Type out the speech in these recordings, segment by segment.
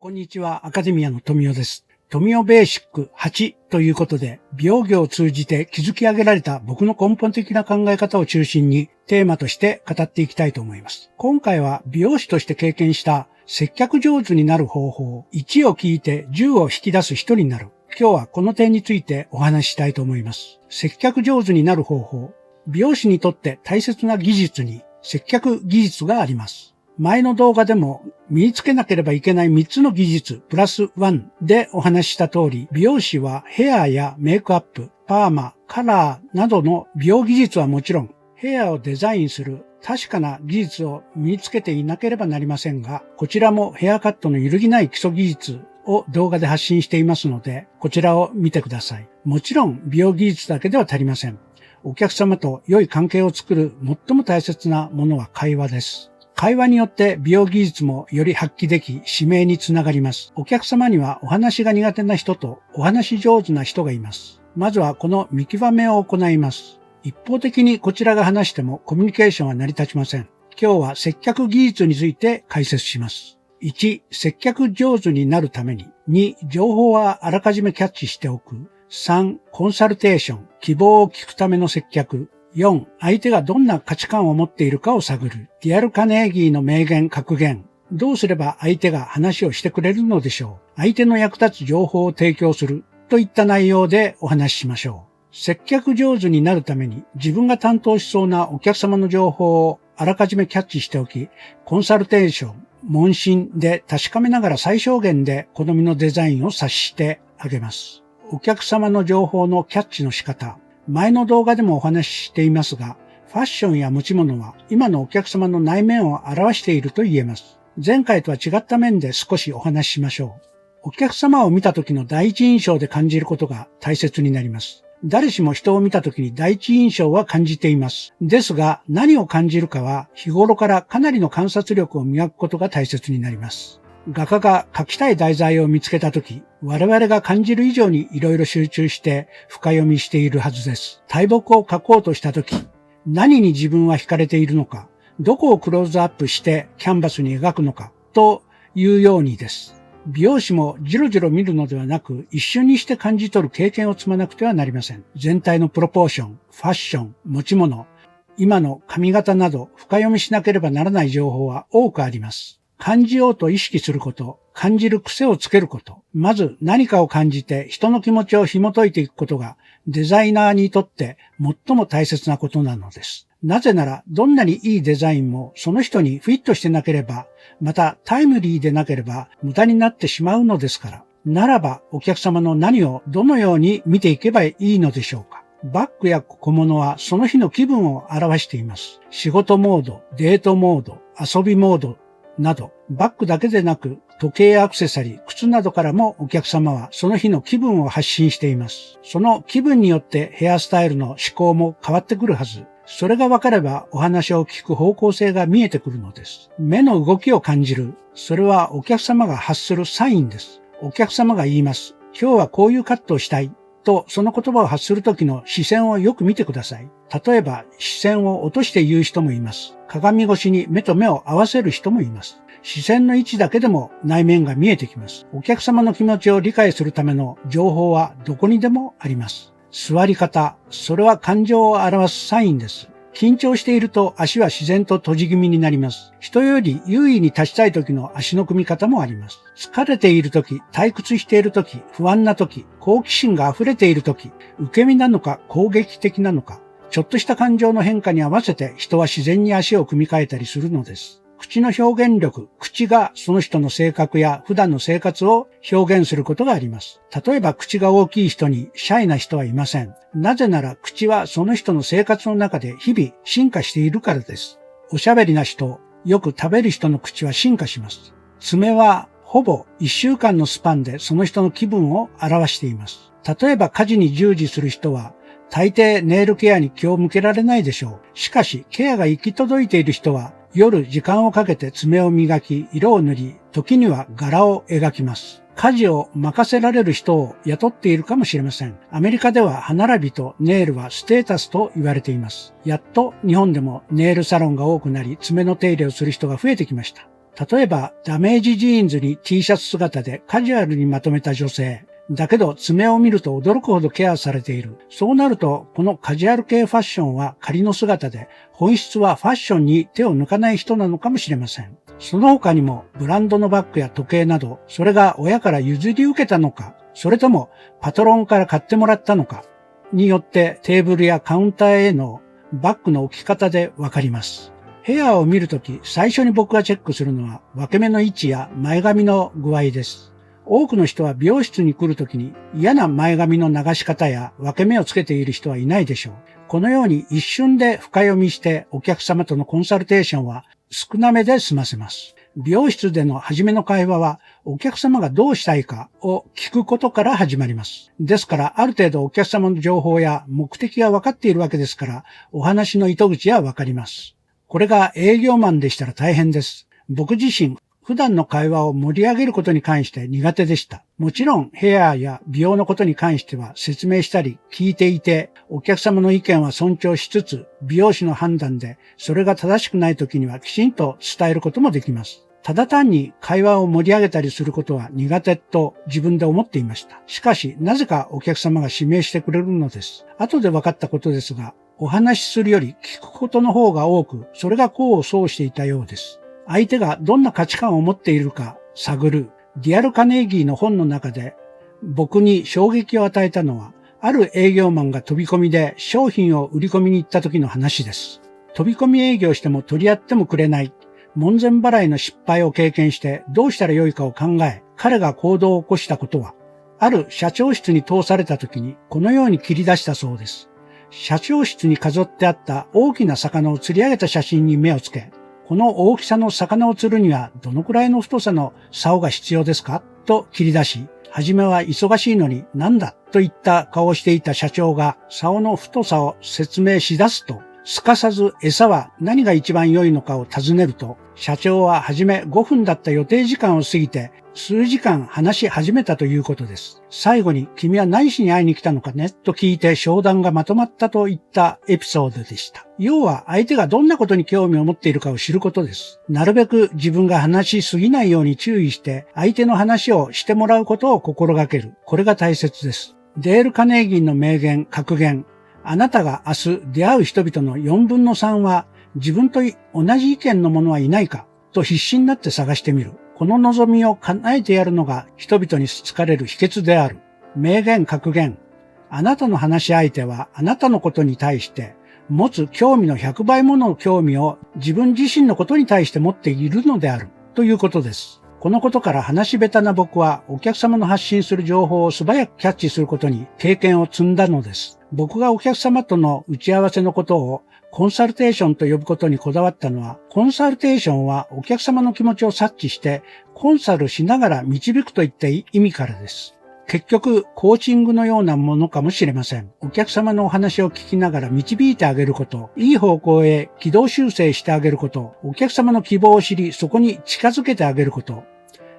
こんにちは、アカデミアの富尾です。富尾ベーシック8ということで、美容業を通じて築き上げられた僕の根本的な考え方を中心にテーマとして語っていきたいと思います。今回は美容師として経験した接客上手になる方法、1を聞いて10を引き出す人になる。今日はこの点についてお話ししたいと思います。接客上手になる方法、美容師にとって大切な技術に接客技術があります。前の動画でも身につけなければいけない3つの技術プラス1でお話しした通り、美容師はヘアやメイクアップ、パーマ、カラーなどの美容技術はもちろん、ヘアをデザインする確かな技術を身につけていなければなりませんが、こちらもヘアカットの揺るぎない基礎技術を動画で発信していますので、こちらを見てください。もちろん美容技術だけでは足りません。お客様と良い関係を作る最も大切なものは会話です。会話によって美容技術もより発揮でき、指名につながります。お客様にはお話が苦手な人とお話上手な人がいます。まずはこの見極めを行います。一方的にこちらが話してもコミュニケーションは成り立ちません。今日は接客技術について解説します。1、接客上手になるために。2、情報はあらかじめキャッチしておく。3、コンサルテーション、希望を聞くための接客。4、相手がどんな価値観を持っているかを探る。ディアル・カネーギーの名言格言。どうすれば相手が話をしてくれるのでしょう。相手の役立つ情報を提供する。といった内容でお話ししましょう。接客上手になるために自分が担当しそうなお客様の情報をあらかじめキャッチしておき、コンサルテーション、問診で確かめながら最小限で好みのデザインを察してあげます。お客様の情報のキャッチの仕方。前の動画でもお話ししていますが、ファッションや持ち物は今のお客様の内面を表していると言えます。前回とは違った面で少しお話ししましょう。お客様を見た時の第一印象で感じることが大切になります。誰しも人を見た時に第一印象は感じています。ですが、何を感じるかは日頃からかなりの観察力を磨くことが大切になります。画家が描きたい題材を見つけたとき、我々が感じる以上にいろいろ集中して深読みしているはずです。大木を描こうとしたとき、何に自分は惹かれているのか、どこをクローズアップしてキャンバスに描くのか、というようにです。美容師もじろじろ見るのではなく、一瞬にして感じ取る経験を積まなくてはなりません。全体のプロポーション、ファッション、持ち物、今の髪型など深読みしなければならない情報は多くあります。感じようと意識すること、感じる癖をつけること、まず何かを感じて人の気持ちを紐解いていくことがデザイナーにとって最も大切なことなのです。なぜならどんなにいいデザインもその人にフィットしてなければ、またタイムリーでなければ無駄になってしまうのですから。ならばお客様の何をどのように見ていけばいいのでしょうか。バッグや小物はその日の気分を表しています。仕事モード、デートモード、遊びモード、など、バッグだけでなく、時計やアクセサリー、靴などからもお客様はその日の気分を発信しています。その気分によってヘアスタイルの思考も変わってくるはず。それが分かればお話を聞く方向性が見えてくるのです。目の動きを感じる。それはお客様が発するサインです。お客様が言います。今日はこういうカットをしたい。と、その言葉を発するときの視線をよく見てください。例えば、視線を落として言う人もいます。鏡越しに目と目を合わせる人もいます。視線の位置だけでも内面が見えてきます。お客様の気持ちを理解するための情報はどこにでもあります。座り方、それは感情を表すサインです。緊張していると足は自然と閉じ気味になります。人より優位に立ちたい時の足の組み方もあります。疲れている時、退屈している時、不安な時、好奇心が溢れている時、受け身なのか攻撃的なのか、ちょっとした感情の変化に合わせて人は自然に足を組み替えたりするのです。口の表現力、口がその人の性格や普段の生活を表現することがあります。例えば口が大きい人にシャイな人はいません。なぜなら口はその人の生活の中で日々進化しているからです。おしゃべりな人、よく食べる人の口は進化します。爪はほぼ1週間のスパンでその人の気分を表しています。例えば家事に従事する人は大抵ネイルケアに気を向けられないでしょう。しかしケアが行き届いている人は夜時間をかけて爪を磨き、色を塗り、時には柄を描きます。家事を任せられる人を雇っているかもしれません。アメリカでは歯並びとネイルはステータスと言われています。やっと日本でもネイルサロンが多くなり、爪の手入れをする人が増えてきました。例えば、ダメージジーンズに T シャツ姿でカジュアルにまとめた女性。だけど爪を見ると驚くほどケアされている。そうなると、このカジュアル系ファッションは仮の姿で、本質はファッションに手を抜かない人なのかもしれません。その他にも、ブランドのバッグや時計など、それが親から譲り受けたのか、それともパトロンから買ってもらったのか、によってテーブルやカウンターへのバッグの置き方でわかります。ヘアを見るとき、最初に僕がチェックするのは分け目の位置や前髪の具合です。多くの人は美容室に来るときに嫌な前髪の流し方や分け目をつけている人はいないでしょう。このように一瞬で深読みしてお客様とのコンサルテーションは少なめで済ませます。美容室での初めの会話はお客様がどうしたいかを聞くことから始まります。ですからある程度お客様の情報や目的が分かっているわけですからお話の糸口は分かります。これが営業マンでしたら大変です。僕自身、普段の会話を盛り上げることに関して苦手でした。もちろんヘアや美容のことに関しては説明したり聞いていて、お客様の意見は尊重しつつ、美容師の判断でそれが正しくない時にはきちんと伝えることもできます。ただ単に会話を盛り上げたりすることは苦手と自分で思っていました。しかし、なぜかお客様が指名してくれるのです。後で分かったことですが、お話しするより聞くことの方が多く、それが功を奏していたようです。相手がどんな価値観を持っているか探るディアル・カネーギーの本の中で僕に衝撃を与えたのは、ある営業マンが飛び込みで商品を売り込みに行った時の話です。飛び込み営業しても取り合ってもくれない。門前払いの失敗を経験してどうしたらよいかを考え、彼が行動を起こしたことは、ある社長室に通された時にこのように切り出したそうです。社長室に飾ってあった大きな魚を釣り上げた写真に目をつけ、この大きさの魚を釣るにはどのくらいの太さの竿が必要ですかと切り出し、はじめは忙しいのになんだといった顔をしていた社長が竿の太さを説明し出すと、すかさず餌は何が一番良いのかを尋ねると、社長ははじめ5分だった予定時間を過ぎて数時間話し始めたということです。最後に君は何しに会いに来たのかねと聞いて商談がまとまったといったエピソードでした。要は相手がどんなことに興味を持っているかを知ることです。なるべく自分が話しすぎないように注意して相手の話をしてもらうことを心がける。これが大切です。デール・カネーギーの名言、格言。あなたが明日出会う人々の4分の3は自分と同じ意見の者はいないかと必死になって探してみる。この望みを叶えてやるのが人々に好かれる秘訣である。名言格言。あなたの話し相手はあなたのことに対して持つ興味の100倍もの興味を自分自身のことに対して持っているのであるということです。このことから話し下手な僕はお客様の発信する情報を素早くキャッチすることに経験を積んだのです。僕がお客様との打ち合わせのことをコンサルテーションと呼ぶことにこだわったのは、コンサルテーションはお客様の気持ちを察知してコンサルしながら導くといった意味からです。結局、コーチングのようなものかもしれません。お客様のお話を聞きながら導いてあげること、いい方向へ軌道修正してあげること、お客様の希望を知り、そこに近づけてあげること。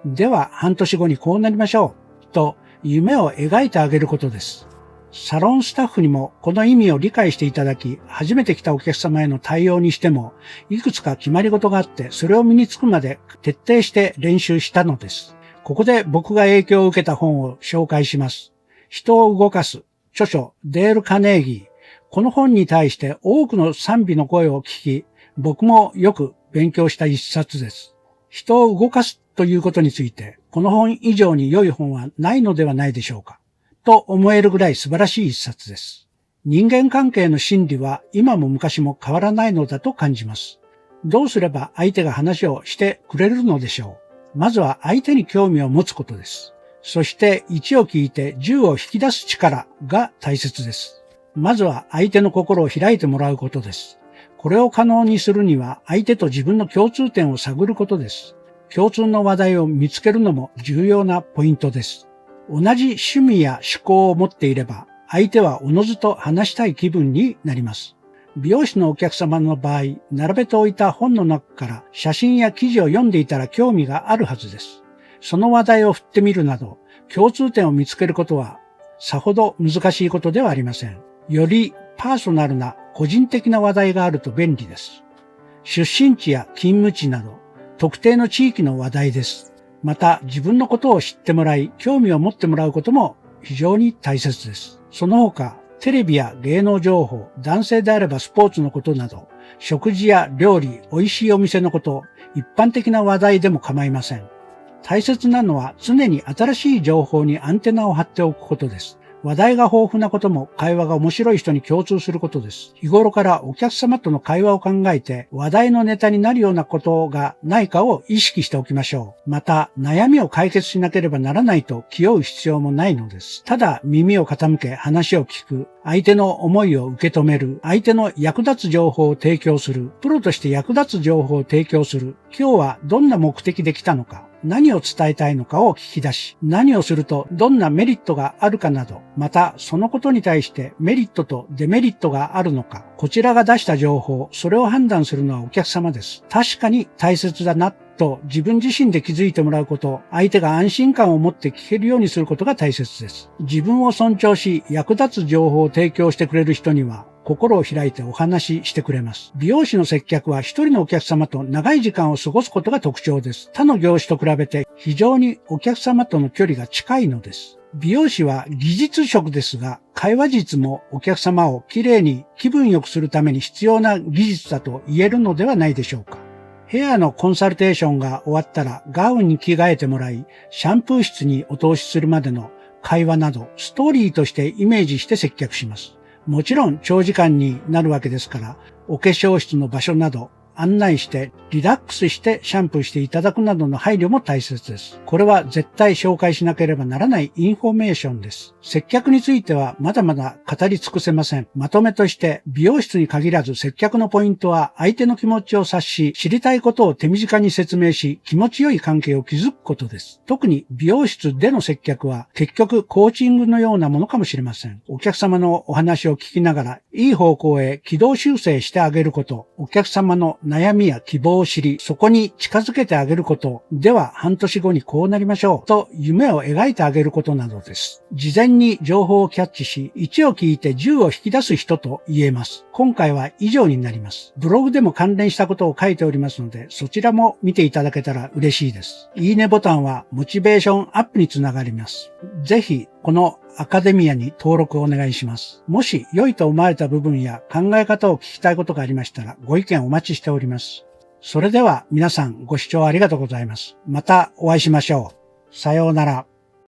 では、半年後にこうなりましょう。と、夢を描いてあげることです。サロンスタッフにもこの意味を理解していただき、初めて来たお客様への対応にしても、いくつか決まり事があって、それを身につくまで徹底して練習したのです。ここで僕が影響を受けた本を紹介します。人を動かす。著書、デール・カネーギー。この本に対して多くの賛美の声を聞き、僕もよく勉強した一冊です。人を動かすということについて、この本以上に良い本はないのではないでしょうか。と思えるぐらい素晴らしい一冊です。人間関係の真理は今も昔も変わらないのだと感じます。どうすれば相手が話をしてくれるのでしょう。まずは相手に興味を持つことです。そして1を聞いて10を引き出す力が大切です。まずは相手の心を開いてもらうことです。これを可能にするには相手と自分の共通点を探ることです。共通の話題を見つけるのも重要なポイントです。同じ趣味や趣向を持っていれば相手はおのずと話したい気分になります。美容師のお客様の場合、並べておいた本の中から写真や記事を読んでいたら興味があるはずです。その話題を振ってみるなど、共通点を見つけることは、さほど難しいことではありません。よりパーソナルな個人的な話題があると便利です。出身地や勤務地など、特定の地域の話題です。また、自分のことを知ってもらい、興味を持ってもらうことも非常に大切です。その他、テレビや芸能情報、男性であればスポーツのことなど、食事や料理、美味しいお店のこと、一般的な話題でも構いません。大切なのは常に新しい情報にアンテナを張っておくことです。話題が豊富なことも会話が面白い人に共通することです。日頃からお客様との会話を考えて話題のネタになるようなことがないかを意識しておきましょう。また、悩みを解決しなければならないと気負う必要もないのです。ただ耳を傾け話を聞く、相手の思いを受け止める、相手の役立つ情報を提供する、プロとして役立つ情報を提供する、今日はどんな目的で来たのか、何を伝えたいのかを聞き出し、何をするとどんなメリットがあるかなど、またそのことに対してメリットとデメリットがあるのか、こちらが出した情報、それを判断するのはお客様です。確かに大切だなと自分自身で気づいてもらうこと、相手が安心感を持って聞けるようにすることが大切です。自分を尊重し、役立つ情報を提供してくれる人には、心を開いてお話ししてくれます。美容師の接客は一人のお客様と長い時間を過ごすことが特徴です。他の業種と比べて非常にお客様との距離が近いのです。美容師は技術職ですが、会話術もお客様をきれいに気分良くするために必要な技術だと言えるのではないでしょうか。ヘアのコンサルテーションが終わったらガウンに着替えてもらい、シャンプー室にお通しするまでの会話などストーリーとしてイメージして接客します。もちろん長時間になるわけですから、お化粧室の場所など案内してリラックスしてシャンプーしていただくなどの配慮も大切です。これは絶対紹介しなければならないインフォメーションです。接客についてはまだまだ語り尽くせません。まとめとして美容室に限らず接客のポイントは相手の気持ちを察し、知りたいことを手短に説明し、気持ちよい関係を築くことです。特に美容室での接客は結局コーチングのようなものかもしれません。お客様のお話を聞きながらいい方向へ軌道修正してあげること、お客様の悩みや希望を知り、そこに近づけてあげること、では半年後にこうなりましょうと夢を描いてあげることなどです。事前に情報をキャッチし、1を聞いて10を引き出す人と言えます。今回は以上になります。ブログでも関連したことを書いておりますので、そちらも見ていただけたら嬉しいです。いいねボタンはモチベーションアップにつながります。ぜひ、このアカデミアに登録をお願いします。もし良いと思われた部分や考え方を聞きたいことがありましたらご意見お待ちしております。それでは皆さんご視聴ありがとうございます。またお会いしましょう。さようなら。